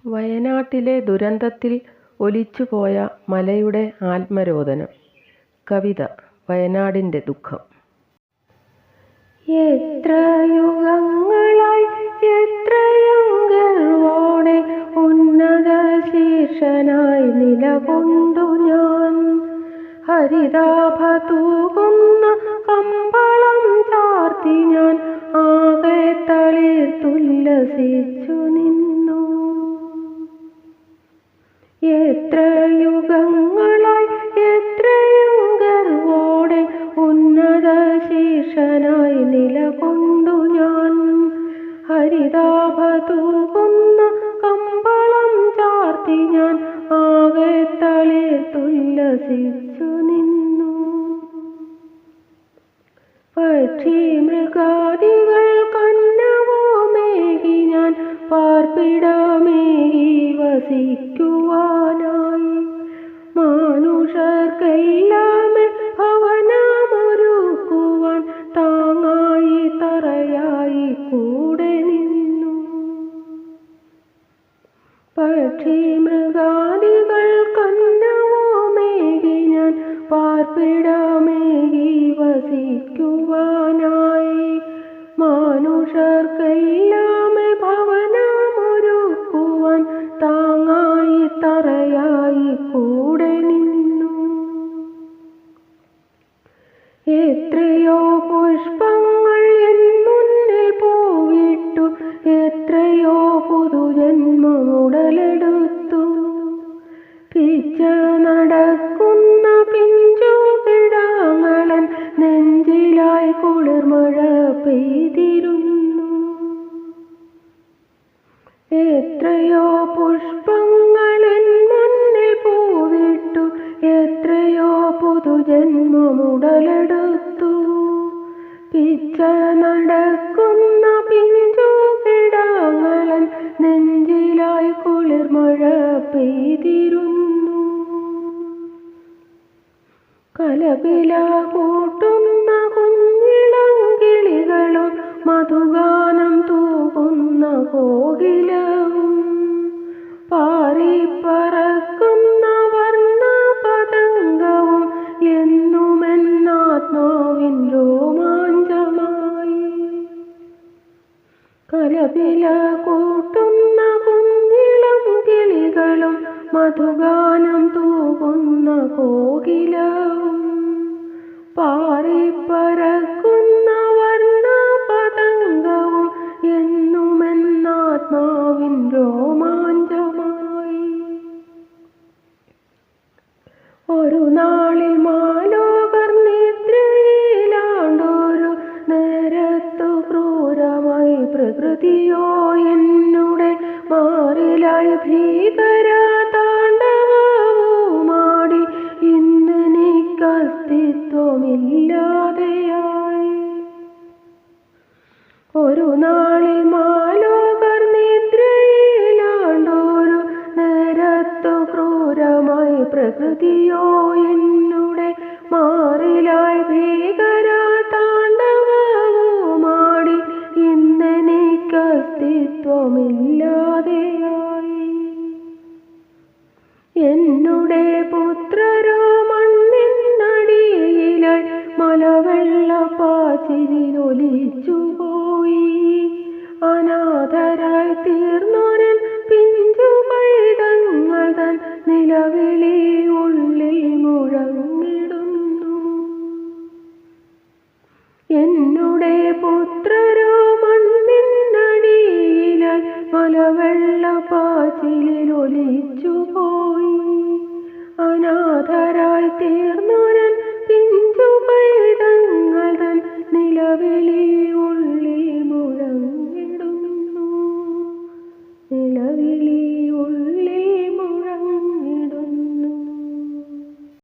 വയനാട്ടിലെ ദുരന്തത്തിൽ ഒലിച്ചുപോയ മലയുടെ ആത്മരോദനം. കവിത. വയനാടിൻ്റെ ദുഃഖം. എത്ര യുഗങ്ങളായി എത്രയെങ്കിർവോടെ ഉന്നത ശീർഷനായി നിലകൊണ്ടു ഞാൻ. ഹരിതാഭ തൂകുന്ന കമ്പളം ചാർത്തി ഞാൻ ആകെ തളിർത്തുല്ലസിച്ചു നിന്നു. എത്ര യുഗങ്ങളായി എത്രയെങ്കിർവോടെ ഉന്നത ശീർഷനായി നിലകൊണ്ടു ഞാൻ. ഹരിതാഭ തൂകുന്ന കമ്പളം ചാർത്തി ഞാൻ ആകെ തളിർത്തുല്ലസിച്ചു നിന്നു. പക്ഷി മൃഗാദികൾ കന്നവുമേകി ഞാൻ പാർപ്പിടമേകി വസിക്കുവാനായി. മനുഷ്യർക്കെല്ലാം ഭവനമൊരുക്കുവാൻ താങ്ങായി തറയായി കൂടെ നിന്നു. പക്ഷി മൃഗാദികൾ കന്നവുമേകി ഞാൻ പാർപ്പിടമേകി വസിക്കുവാനായി. മനുഷ്യർക്കെല്ലാം ഭവനമൊരുക്കുവാൻ താങ്ങായി തറയായി കൂടെ നിന്നു. എത്രയോ പുഷ്പങ്ങൾ എൻ മുന്നിൽ പൂവിട്ടു, എത്രയോ പുതുജന്മമുടലെടുത്തു. പിച്ച നടക്കുന്ന പിഞ്ചു കിടാങ്ങളൻ നെഞ്ചിലായി കുളിർമഴ പെയ്തിരുന്നു. എത്രയോ പുഷ്പങ്ങൾ എൻ മുന്നിൽ പൂവിട്ടു, എത്രയോ പുതുജന്മമുടലെടുത്തു. പിച്ച നടക്കുന്ന പിഞ്ചു കിടാങ്ങളൻ നെഞ്ചിലായി കുളിർമഴ പെയ്തിരുന്നു. കലപില കൂട്ടുന്ന കുഞ്ഞിളങ്കിളികളും മധുഗാനം തൂകുന്ന കോകിലവും പാറിപ്പറക്കുന്ന വർണ്ണപതംഗവും എന്നുമെന്നാത്മാവിൻ രോമാഞ്ചമായി. കലപില കൂട്ടുന്ന കുഞ്ഞിളം കിളികളും മധുഗാനം തൂകുന്ന കോകിലവും പാറിപ്പറക്കുന്ന വർണ്ണപതംഗവും എന്നുമെന്നാത്മാവിൻ രോമാഞ്ചമായി. ഒരു നാളിൽ മാലോകർ നിദ്രയിലാണ്ടൊരു നേരത്തു ക്രൂരമായി പ്രകൃതിയോ എന്നുടെ മാറിലായി ഭീകര താണ്ഡവവുമാടി ഇന്നെനിക്കസ്തിത്വമില്ലാതെയായി. ഒരു നാളിൽ മാലോകർ നിദ്രയിലാണ്ടൊരു നേരത്തു ക്രൂരമായി പ്രകൃതിയോ എന്നുടെ മാറിലായി ഭീകര താണ്ഡവവുമാടി ഇന്നെനിക്കസ്തിത്വമില്ലാതെയായി. എന്നുടെ പുത്രരോ മണ്ണിനടിയിലായി മലവെള്ളപ്പാച്ചിലൊലിച്ചുപോയി. അനാഥരായി തീർന്നൊരൻ പിഞ്ചു പൈതങ്ങൾ തൻ നിലവിളി ഉള്ളിൽ മുഴങ്ങിടുന്നു. എന്നുടെ പുത്രരോ മണ്ണിനടിയിലായി മലവെള്ളപ്പാച്ചിലൊലിച്ചുപോയി. അനാഥരായി തീർന്നൊരൻ പിഞ്ചു പൈതങ്ങൾ തൻ നിലവിളി